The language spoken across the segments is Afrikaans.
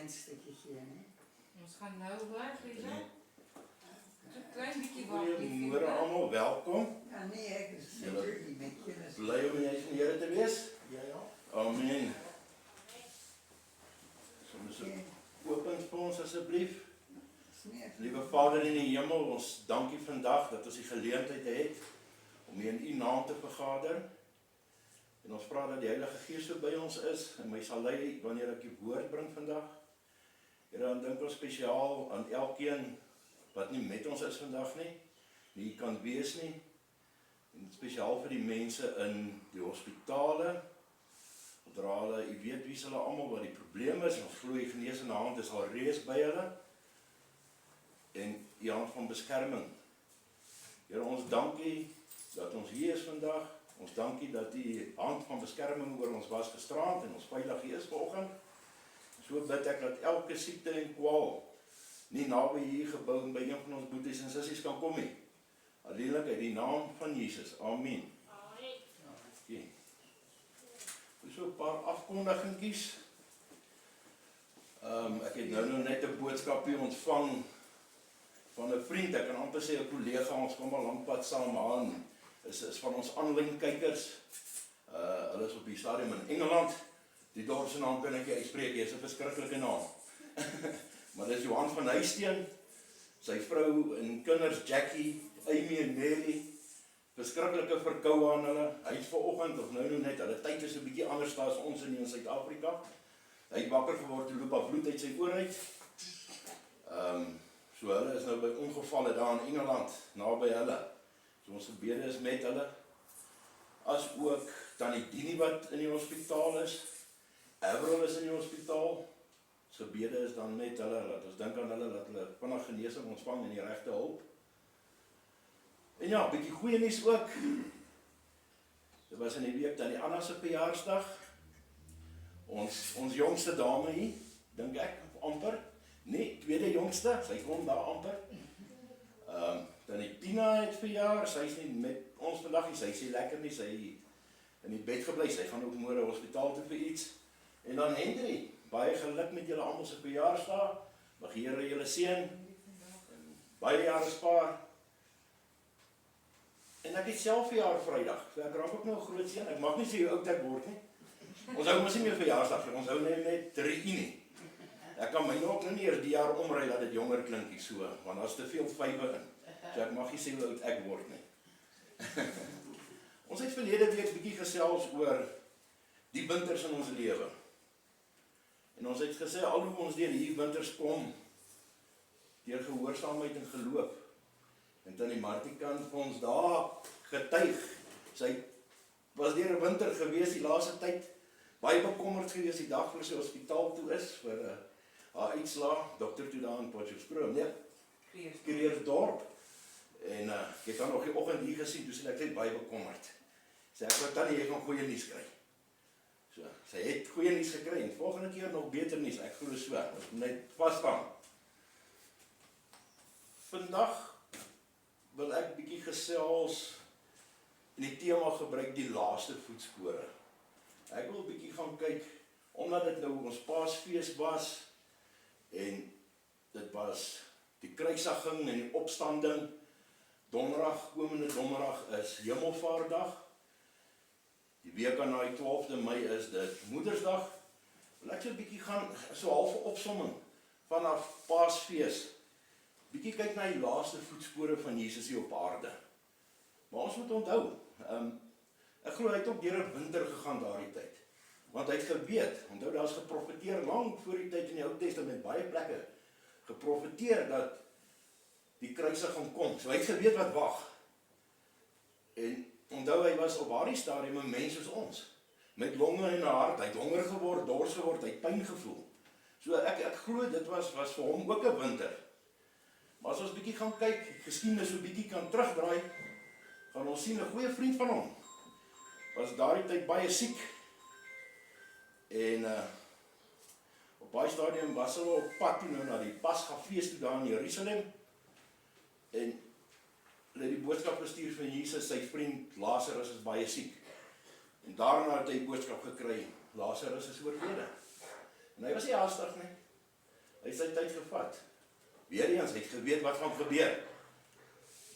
klein stukje gee, hè? Ons gaan nou weg, Lisa. So klein bietjie wag. Goeiemôre almal, welkom. Ja, nee, ek is seker nie met kennis. Bly om in die huis van die Here te wees. Ja. Amen. Soms opens vir ons asseblief. Liewe Vader in die hemel, ons dankie vandag dat ons die geleentheid het om hier in U naam te vergader. En ons vra dat die Heilige Gees so by ons is en my sal lei wanneer ek die woord bring vandag. Here, dan dink ons spesiaal aan elkeen wat nie met ons is vandag nie kan wees nie. En spesiaal vir die mense in die hospitale, zodra hulle, u weet wie hulle almal wat die probleem is, ons glo die genesende hand is al reeds by hulle, en die hand van beskerming. Here, ons dankie dat ons hier is vandag, ons dankie dat die hand van beskerming oor ons was gisterand en ons veilig hier is vanoggend. So bid ek dat elke siekte en kwaal nie naby hier gebou en by een van ons boeties en sissies kan kom nie. Alleenlik uit die naam van Jesus. Amen. Okay. So 'n paar afkondigingkies. Ek het nou net 'n boodskapie ontvang van 'n vriend, ek kan amper sê 'n kollega, ons kom al lank pad saam aan, is van ons aanlyn kykers. Hulle is op die stadium in Engeland. Die dorp se naam kan ek nie uitspreek, hy is 'n verskriklike naam. Maar dis Johan van Huisteen, sy vrou en kinders Jackie, Amy en Mary, verskriklike verkoue aan hulle. Hy het vanoggend of nou net, hulle tyd is 'n bietjie anders as ons in Suid-Afrika. Hy het wakker geword, toe loop daar bloed uit sy oor uit. So hulle is nou by ongevalle daar in Engeland, naby hulle. So ons gebede is met hulle. As ook Tannie Dini wat in die hospitaal is. Avril is in die hospitaal. Ons gebede is dan met hulle, dat ons dink aan hulle, dat hulle vinnig genesing ontvang en die regte hulp. En ja, bietjie goeie nuus ook. Dit was in die week dan die Anna se verjaarsdag. Ons jongste dame hier, dink ek, amper. Nee, tweede jongste, sy kom daar amper. Dan die Tina het verjaar, sy is nie met ons vandag nie, sy sê lekker nie, sy in die bed gebly, sy gaan ook môre hospitaal toe vir iets. En dan Henry, baie geluk met julle almal se verjaarsdag. Mag die Here julle seën. Baie jare spaar. En ek het self verjaar Vrydag. So ek raak ook nou 'n groot seun. Ek mag nie sê hoe oud ek word nie. Ons hou mos nie meer verjaarsdag nie. Ons hou net 3 nie. Ek kan my ook nou nie eers die jaar omry dat dit jonger klinkie so, want daar's te veel vywe in. So ek mag nie sê hoe oud ek word nie. Ons het verlede week bietjie gesels oor die winters in ons lewe. En ons het gesê al hoe ons deur hierdie winters kom, deur gehoorsaamheid en geloof. En Tannie Martie kan vir ons daar getuig. Sy was deur 'n winter gewees die laaste tyd, baie bekommerd gewees die dag voor sy hospitaal toe is vir haar uitslaag, dokter toe daar in Potchefstroom, nee, Kreersdorp. En ek het dan nog die oggend hier gesien, toe sê ek net baie bekommerd. Sê ek wou Tannie, jy gaan goeie nuus kry. So, sy het goeie nuus gekry en volgende keer nog beter nuus, ek glo so, ons moet net vas staan. Vandag wil ek bietjie gesels en die tema gebruik die laaste voetspore. Ek wil bietjie gaan kyk, omdat dit nou ons Paasfees was, en dit was die kruisiging en die opstanding, donderdag, komende donderdag is Hemelvaartdag, die week aan die 12de Mei is dit Moedersdag, wil ek so 'n bietjie gaan, so half 'n opsomming vanaf Paasfees, bietjie kyk na die laaste voetspore van Jesus hier op aarde. Maar ons moet onthou, ek glo hy het ook deur 'n winter gegaan daardie tyd. Want hy het geweet, onthou daar's geprofeteer lank voor die tyd in die Ou Testament, baie plekke, geprofeteer dat die kruisiging gaan kom. So hy het geweet wat wag. En onthou hy was op daardie stadium 'n mens soos ons, met longe en 'n hart, hy het honger geword, dors geword, hy het pyn gevoel. So ek glo dit was vir hom ook 'n winter. Maar as ons bietjie gaan kyk, geskiedenis so bietjie kan terugdraai, gaan ons sien 'n goeie vriend van hom was daardie tyd baie siek. En op baie stadium was hulle op pad toe nou na die Pasgafees toe daar in Jerusalem. En hulle het die boodskap gestuur van Jesus, sy vriend Lazarus is baie siek. En daarna het hy boodskap gekry, Lazarus is oorlede. En hy was nie haastig nie. Hy het sy tyd gevat. Weer eens, hy het geweet wat gaan gebeur.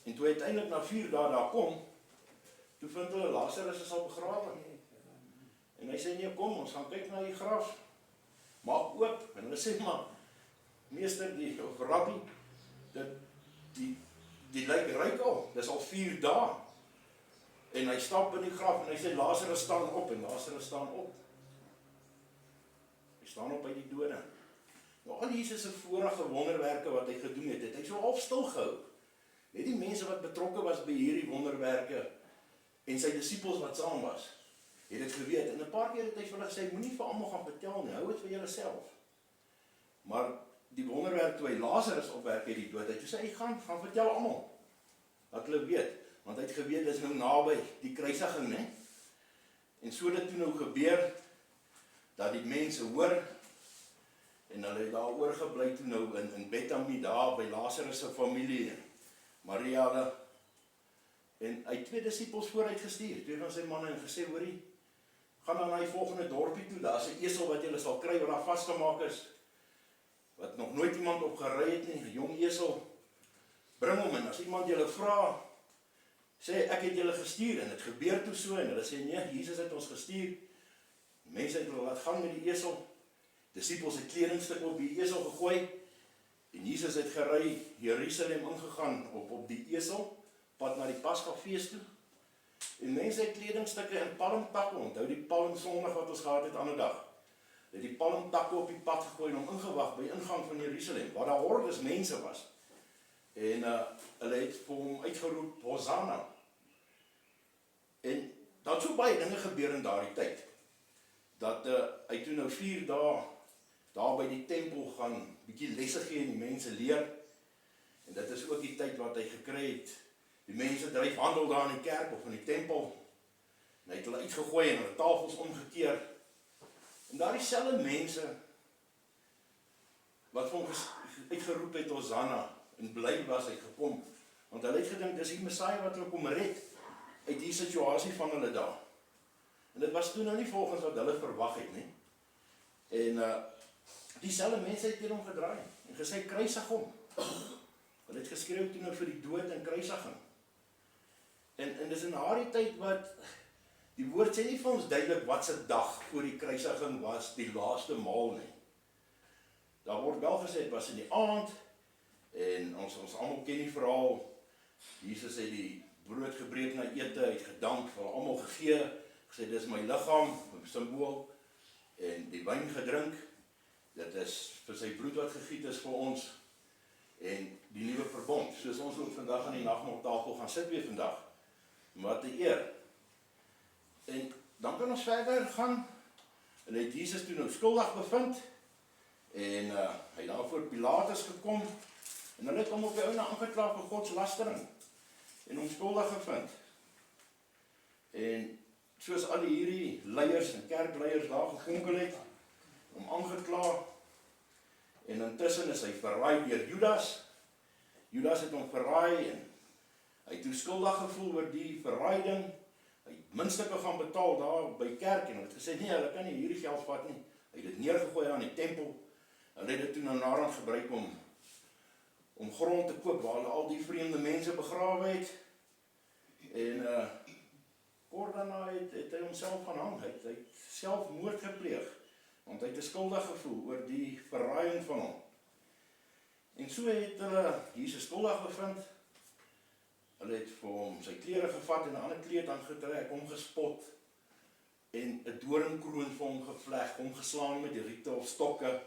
En toe uiteindelik na 4 dae daar kom, toe vind hulle Lazarus is al begrawe. En hy sê, nee, kom, ons gaan kyk na die graf. Maak oop, en hulle sê, maar, meester, of rabbi, die lyk ryk al, dis al 4 dae. En hy stap in die graf, en hy sê, Lazarus staan op, en Lazarus staan op. Hy staan op uit die dode. Nou, al Jesus se vorige wonderwerke wat hy gedoen het, het hy so half stil gehou. Net die mense wat betrokke was by hierdie wonderwerke, en sy disippels wat saam was, het dit geweet. En 'n paar keer het hy vir hulle gesê, moenie vir almal gaan vertel nie, hou dit vir julleself. Maar die wonderwerk toe hy Lazarus opwek uit die dood, hy sê, hy gaan vertel almal, dat hulle weet, want hy het geweet, dit is nou naby die kruisiging, né? En so dit toe nou gebeur, dat die mense hoor, en hulle het daar oorgebly toe nou in Bethany, daar by Lazarus se familie, Maria hulle, en hy het 2 disippels vooruit gestuur, 2 van sy manne, en gesê, hoorie, gaan dan na die volgende dorpie toe, daar is 'n esel wat julle sal kry, wat daar vasgemaak is, wat nog nooit iemand op gery het nie, 'n jong esel, bring hom, en as iemand julle vra, sê, ek het julle gestuur, en het gebeur toe so, en hulle sê, nee, Jesus het ons gestuur, mense het hulle laat gaan met die esel, disippels het kledingstukke op die esel gegooi, en Jesus het gery Jerusalem ingegaan op die esel, pad na die Paskafees toe, en mense het kledingstukke en palmtakke, onthou die palmsondag wat ons gehad het ander dag, het die palmtakke op die pad gegooi en hom ingewag by ingang van Jerusalem, waar daar hordes mense was, en hulle het vir hom uitgeroep, Hosanna, en dat so baie dinge gebeur in daardie tyd, dat hy toe nou 4 dae, daar by die tempel gaan, bietjie lesse gee en die mense leer, en dit is ook die tyd wat hy gekry het, die mense dryf handel daar in die kerk of in die tempel, en hy het hulle uitgegooi en hulle tafels omgekeer, en daar dieselfde mense, wat vir hom uitgeroep het, Hosanna, en bly was hy gekom, want hulle het gedink, dis die Messiah wat hulle kom red, uit die situasie van hulle daar, en dit was toe nou nie volgens wat hulle verwag het, nie, en dieselfde mense het teen hom gedraai, en gesê, kruisig hom, hulle het geskreeu toe nou vir die dood en kruisiging, en dis in daardie tyd wat, die woord sê nie vir ons duidelik wat se dag voor die kruisiging was, die laaste maal nie, daar word wel gesê, het was in die aand, en ons almal ken die verhaal, Jesus het die brood gebreek na ete, hy het gedank, vir almal gegee, gesê, dis my liggaam, symbool, en die wyn gedrink, dit is vir sy bloed wat gegiet is vir ons, en die nuwe verbond, soos ons ook vandag aan die nagmaaltafel gaan sit weer vandag, wat 'n eer. En dan kan ons verder gaan, en hy het Jesus toe nou skuldig bevind, en hy daar voor Pilatus gekom, en hulle het hom op die ouene aangekla vir godslastering, en hom skuldig gevind. En soos al hierdie leiers en kerkleiers daar gekonkel het, hom aangekla, en intussen is hy verraai deur Judas. Judas het hom verraai, en hy het toe skuldig gevoel oor die verraaiding, hy het muntstukke gaan betaal daar by kerk, en hy het gesê, nee, hulle kan nie hierdie geld vat nie, hy het dit neergegooi aan die tempel, hulle het dit toe nou naderhand gebruik om grond te koop, waar hulle al die vreemde mense begrawe het, en kort daarna het hy homself gaan hang, hy het selfmoord gepleeg, want hy het skuldig gevoel oor die verraaiing van hom. En so het hulle Jesus skuldig bevind, hulle het vir hom sy klere gevat en 'n ander kleed aangetrek, hom gespot, en 'n doringkroon vir hom gevleg, hom geslaan met riete of stokke,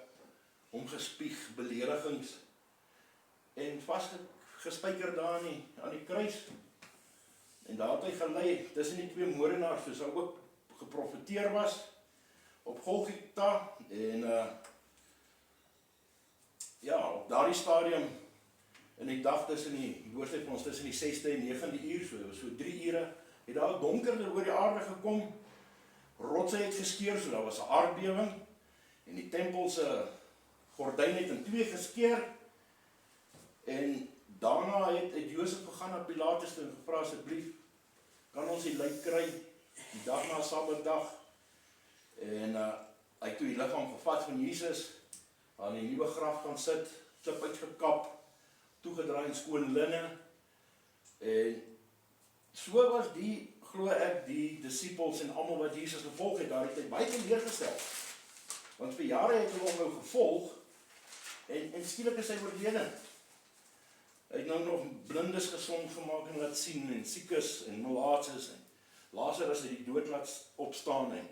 hom gespieg, beledigings, en vasgespijker daar aan die kruis. En daar het hy gelei tussen die 2 moordenaars, soos hy ook geprofeteer was, op Golgotha, en ja, op daardie stadium, en ek dag tussen die woord sê vir ons tussen die 6de en 9de uur, so 3 ure, het daar donkerder oor die aarde gekom, rotse het geskeur, so daar was 'n aardbewing, en die tempelse gordyn het in 2 geskeur, en daarna het Josef gegaan na Pilatus en gevra, asseblief, kan ons die lijk kry, die dag na Sabbatdag, en hy het toe die liggaam gevat van Jesus, aan die nuwe graf gaan sit, klip uitgekap, toegedraai in skoon linne, en so was glo ek, die disippels en almal wat Jesus gevolg het, daardie tyd baie teleurgestel. Want vir jare het hulle hom nou gevolg, en skielik is hy oorlede. Hy het nou nog blindes gesond gemaak en laat sien, en siekes en malaatses, en Lazarus het die dood laat opstaan, en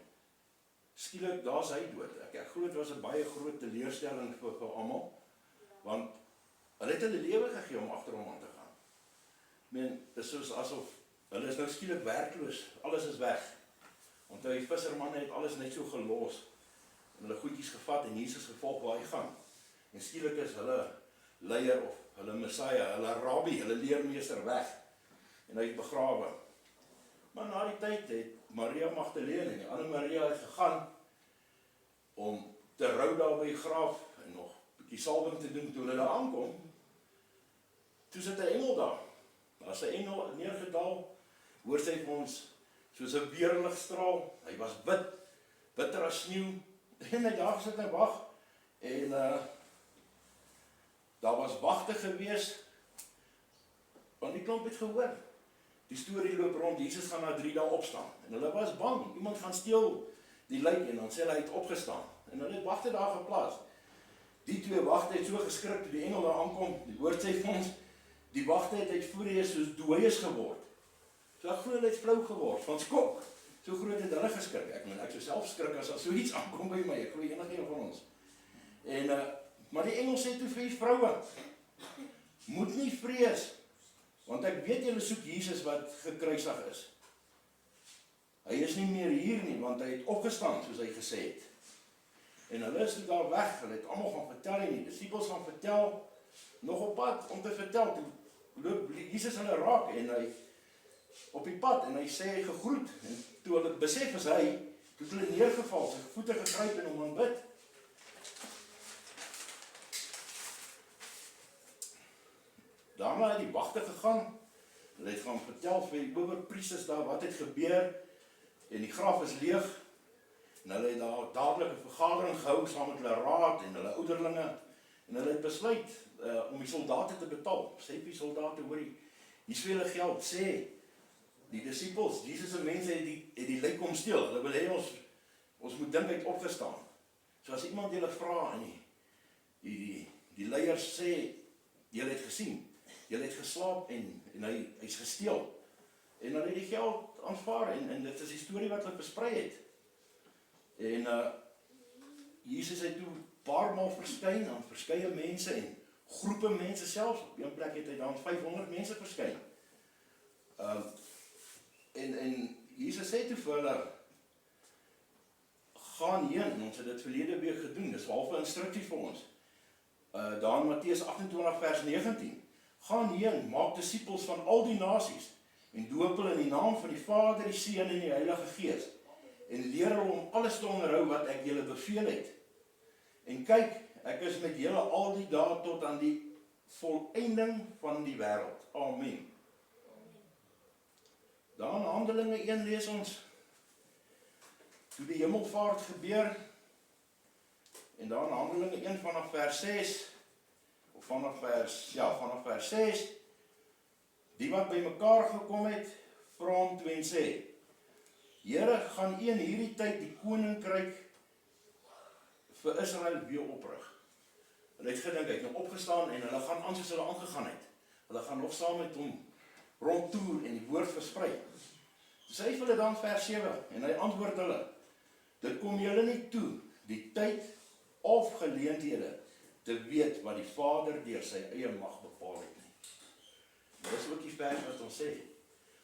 skielik, daar is hy dood. Ek glo dit was 'n baie groot teleurstelling vir almal, want hulle het hulle lewe gegee om agter hom aan te gaan. Ek meen, dit is soos asof hulle is nou skielik werkloos, alles is weg. Want die vissermanne het alles net so gelos, en hulle goedjies gevat en Jesus gevolg waar hy gaan. En skielik is hulle leier of hulle Messiah, hulle rabbi, hulle leermeester weg. En hy het begrawe. Maar na die tyd het Maria Magdalene en die ander Maria het gegaan om te rou daar by die graf en nog 'n bietjie salwing te doen toe hulle daar aankom. Toe sit 'n engel daar. Daar's 'n engel neergedaal, hoor sy vir ons soos 'n weerligstraal. Hy was wit, witter as sneeu. En hy daar gesit en wag. En daar was wagte gewees, want die klomp het gehoor. Die storie loop rond, Jesus gaan na 3 dae opstaan. En hulle was bang, iemand gaan steel die lijk en dan sê hulle hy het opgestaan. En hulle het wagte daar geplaas. Die 2 wagte het so geskrik toe die engel daar aankom. Die woord sê vir ons, die wagte het uit voor hy soos dooies geword. So ek glo hulle het flou geword, van skok. So groot het hulle geskrik. Ek sou self skrik as so iets aankom by my. Ek glo enige een van ons. En maar die engel sê toe vir die vroue, moet nie vrees, want ek weet julle soek Jesus wat gekruisig is. Hy is nie meer hier nie, want hy het opgestaan, soos hy gesê het. En hulle is daar weg, hulle het almal gaan vertel en die disippels gaan vertel, nog op pad om te vertel, toe loop Jesus hulle raak en hy op die pad en hy sê hy gegroet, en toe hulle besef is hy, toe het hulle neergeval, sy voete gegryp en hom aanbid. Daarna het die wagte gegaan, hulle het gaan vertel vir die owerpriesters daar wat het gebeur, en die graf is leeg, en hulle het daar dadelik 'n vergadering gehou saam met hulle raad en hulle ouderlinge, en hulle het besluit om die soldate te betaal. Sê vir die soldate, hoor hier is vir hulle geld, sê die disippels, Jesus se mense het die lijk kom steel, hulle wil hê ons moet dink hy het opgestaan. So as iemand julle vra en die leiers sê, julle het gesien, julle het geslaap en hy's gesteel. En hulle het die geld aanvaar en dit is die storie wat hulle versprei het. En Jesus het toe 'n paar maal verskyn aan verskeie mense en groepe mense selfs. Op 'n plek het hy dan 500 mense verskyn. En Jesus sê toe vir hulle, gaan heen, ons het dit verlede week gedoen, dis half 'n instruksie vir ons. Daar in Matteus 28 vers 19, gaan heen, maak disippels van al die nasies, en doop hulle in die naam van die Vader, die Seun en die Heilige Gees, en leer hulle om alles te onderhou wat ek julle beveel het. En kyk, ek is met julle al die dae tot aan die volëinding van die wêreld. Amen. Dan in Handelinge 1 lees ons, toe die hemelvaart gebeur, en dan in Handelinge 1 vanaf vers 6, of vanaf vers 6, die wat by mekaar gekom het, vra hom toe en sê, Here, gaan U in hierdie tyd die koninkryk vir Israel weer oprig? Hulle het gedink, hy het nou opgestaan en hulle gaan aan soos hulle aangegaan het. Hulle gaan nog saam met hom rondtoer en die woord versprei. Toe sê hy vir hulle dan vers 7 en hy antwoord hulle, dit kom julle nie toe, die tyd of geleenthede te weet wat die Vader deur sy eie mag bepaal het nie. Dit is ook die vers wat ons sê.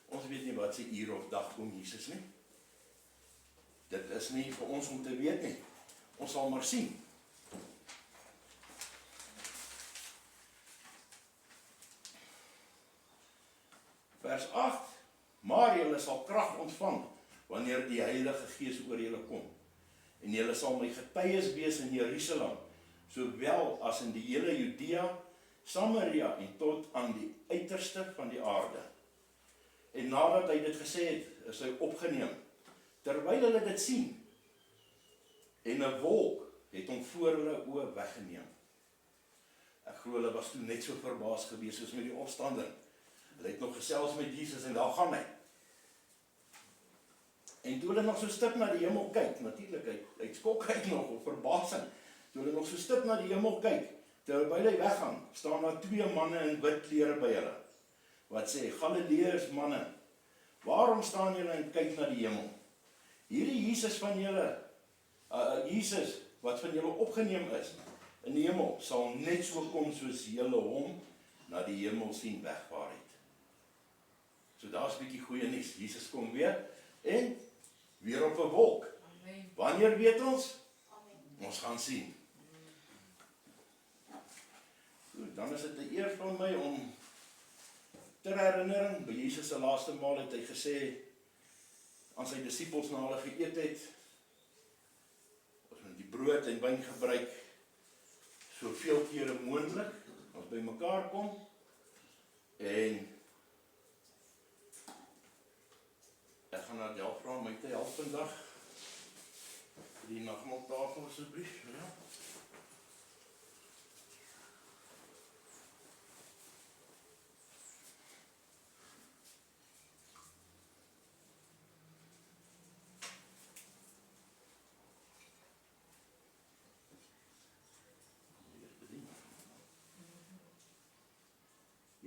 Ons weet nie wat sy uur of dag kom Jesus nie. Dit is nie vir ons om te weet nie. Ons sal maar sien. Vers 8, maar julle sal krag ontvang, wanneer die Heilige Gees oor julle kom. En julle sal my getuies wees in Jerusalem, sowel as in die hele Judea, Samaria en tot aan die uiterste van die aarde. En nadat hy dit gesê het, is hy opgeneem. Terwyl hulle dit sien, en 'n wolk het hom voor hulle oë weggeneem. Ek glo hulle was toe net so verbaas gewees soos met die opstanding. Hulle het nog gesels met Jesus en daar gaan hy. En toe hulle nog so stip na die hemel kyk, natuurlik uit skokheid nog of verbasing, toe hulle nog so stip na die hemel kyk, terwyl hy weggaan, staan daar 2 manne in wit klere by hulle, wat sê, Galileërs manne, waarom staan julle en kyk na die hemel? Hierdie Jesus van julle, Jesus wat van julle opgeneem is in die hemel, sal net so kom soos julle hom na die hemel sien wegvaar het. So daar's 'n bietjie goeie nuus. Jesus kom weer en weer op 'n wolk. Amen. Wanneer weet ons? Ons gaan sien. Goed, dan is dit 'n eer van my om ter herinnering, by Jesus se laaste maal het hy gesê aan sy disippels na hulle geëet het, ons moet die brood en wyn gebruik soveel kere moontlik, ons by mekaar kom, en ek gaan na jou vra om my te help vandag, vir die nagmaaltafel asseblief, ja.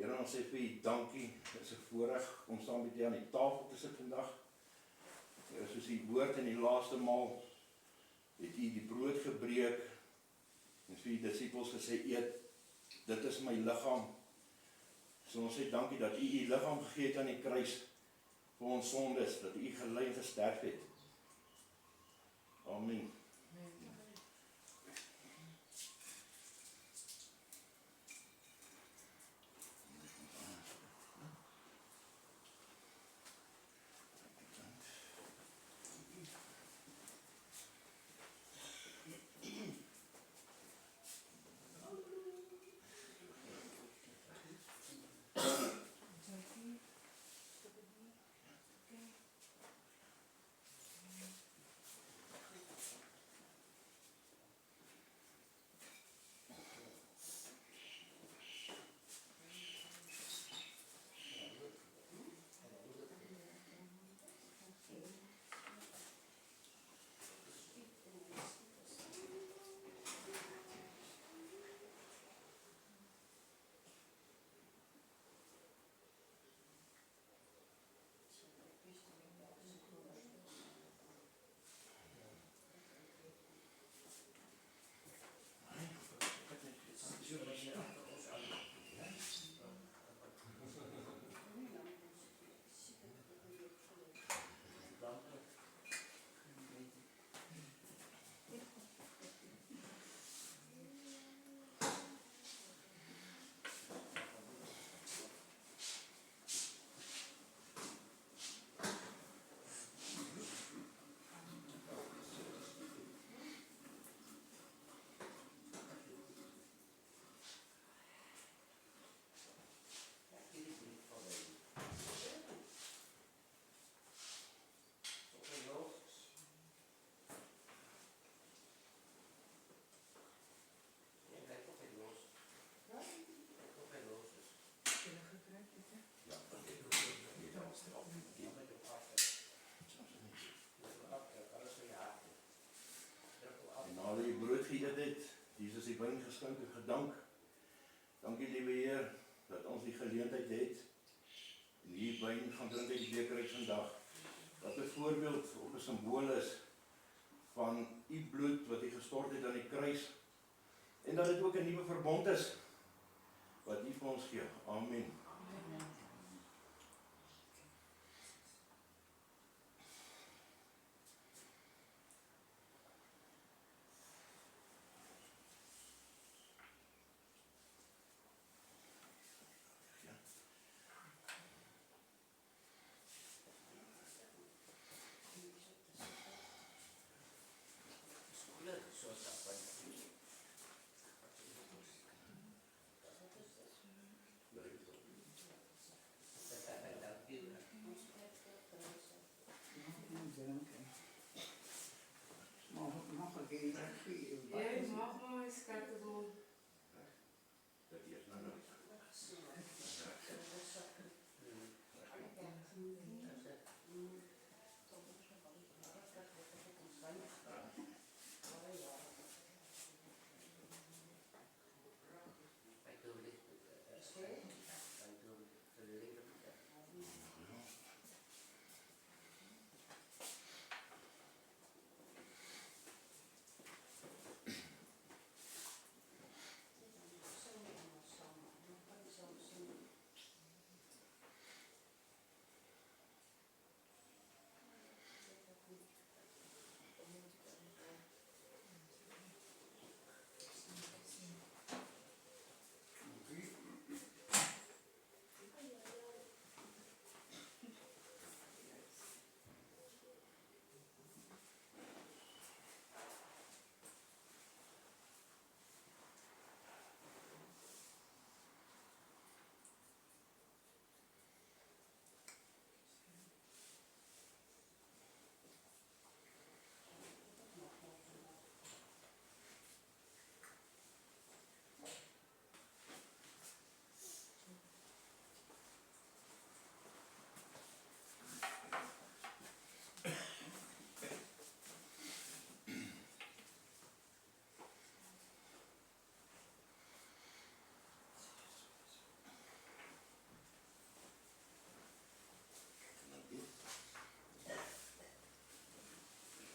Here, ons sê vir u dankie, dit is 'n voorreg om saam met u aan die tafel te sit vandag. Here, soos u woord in die laaste maal, het u die brood gebreek, en vir die disippels gesê, eet, dit is my liggaam. So ons sê dankie dat u u liggaam gegee het aan die kruis, vir ons sondes, dat u gelei en gesterf het. Amen. Geëet het, Jesus die wyn geskink en gedank. Dankie liewe Heer, dat ons die geleentheid het, en die wyn gaan drink uit die beker uit vandag, dat 'n voorbeeld of 'n simbool is, van u bloed wat u gestort het aan die kruis, en dat dit ook 'n nuwe verbond is, wat u vir ons gee. Amen.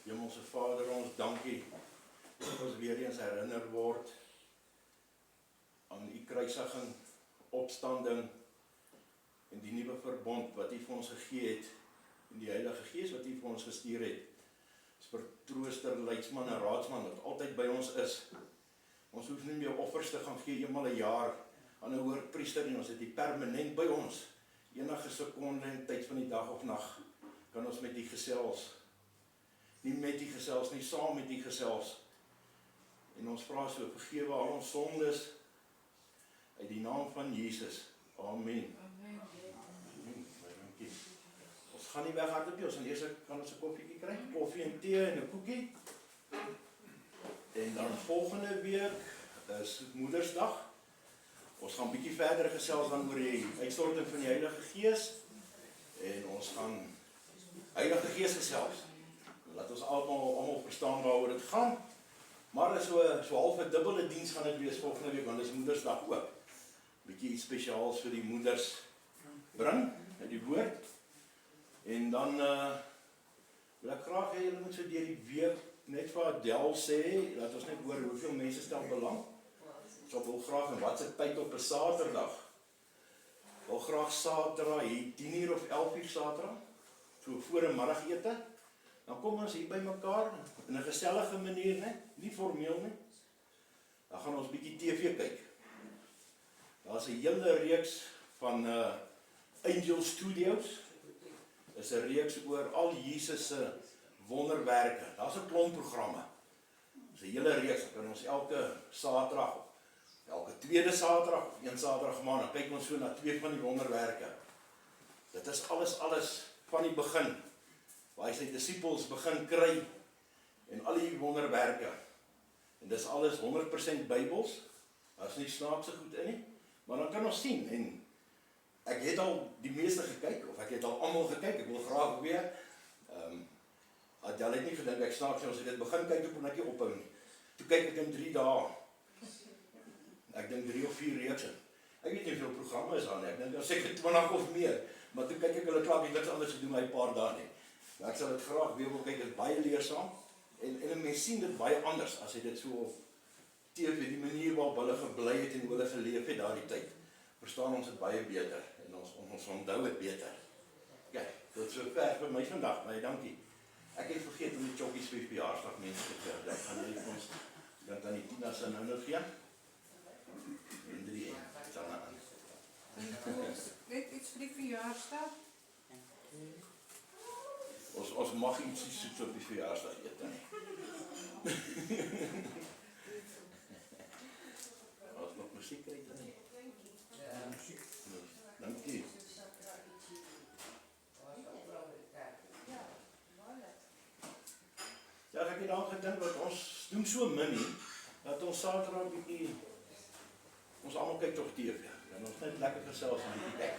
Hemelse Vader, ons dankie dat ons weer eens herinner word aan u kruisiging, opstanding en die nuwe verbond wat u vir ons gegee het en die Heilige Gees wat u vir ons gestuur het. As vertrooster, leidsman en raadsman wat altyd by ons is. Ons hoef nie meer offers te gaan gee eenmal 'n jaar aan 'n hoërpriester nie, ons het die permanent by ons. Enige sekonde en tyd van die dag of nag kan ons met die gesels. Nie met die gesels nie, saam met die gesels. En ons vra so, vergewe al ons sondes uit die naam van Jesus. Amen. Amen. Baie dankie. Ons gaan nie weghardloop nie, ons gaan eers kan ons 'n koffietjie kry, koffie en tee en 'n koekie. En dan volgende week is Moedersdag. Ons gaan bietjie verder gesels dan oor die uitstorting van die Heilige Gees. En ons gaan Heilige Gees gesels. Laat ons almal verstaan waaroor dit gaan. Maar so half 'n dubbele diens gaan dit wees volgende week, want dit is Moedersdag ook. Bietjie iets spesiaals vir die moeders bring uit die woord. En dan wil ek graag hê julle moet so deur die week net vir Adel sê, dat ons net hoor hoeveel mense stel belang. Ons wil graag en wat se tyd op 'n Saterdag. Wil graag Saterdag hier 10:00 of 11:00 Saterdag, so voor 'n middagete. Dan kom ons hier by mekaar in 'n gesellige manier, né? Nie formeel nie. Dan gaan ons bietjie TV kyk. Daar's 'n hele reeks van Angel Studios. Dis 'n reeks oor al Jesus se wonderwerke. Daar's 'n klomp programme. Dis 'n hele reeks. Dan kan ons elke Saterdag, elke tweede Saterdag, of een Saterdag maand, dan kyk ons so na 2 van die wonderwerke. Dit is alles van die begin. Waar hy sy disippels begin kry en al die wonderwerke. En dis alles 100% Bybels. Daar's nie snaakse goed in nie. Maar dan kan ons sien en ek het al die meeste gekyk of ek het al almal gekyk. Ek wil graag weer Adel het nie gedink ek snaaks ons het dit begin kyk toe kon ek nie ophou nie. Toe kyk ek in 3 dae. Ek dink 3 of 4 reekse. Ek weet nie hoeveel programme is daar nie. Ek dink daar seker 20 of meer. Maar toe kyk ek hulle klaar niks anders gedoen my 'n paar dae nie. Maar ek sal dit graag weer wil kyk. Dit is baie leersaam. En 'n mens sien dit baie anders as jy dit so op TV, die manier waarop hulle gebly het en hoe hulle geleef het daardie tyd. Verstaan ons dit baie beter en ons onthou dit beter. Kyk, tot sover vir my vandag. Baie dankie. Ek het vergeet om die chokkies vir verjaarsdag mense te gee. Ek gaan net ons dan die Tina se nou gee. En 3 dan aan. Net iets vir die verjaarsdag. Ons mag iets soets op die verjaarsdag eet nie. Ons nog musiek kry dan nie. Ja, musiek. Dankie. Ja, ek het dan gedink dat ons doen so min nie, dat ons Saterdag bietjie ons almal kyk tog TV. En ons net lekker gesels en bietjie kyk.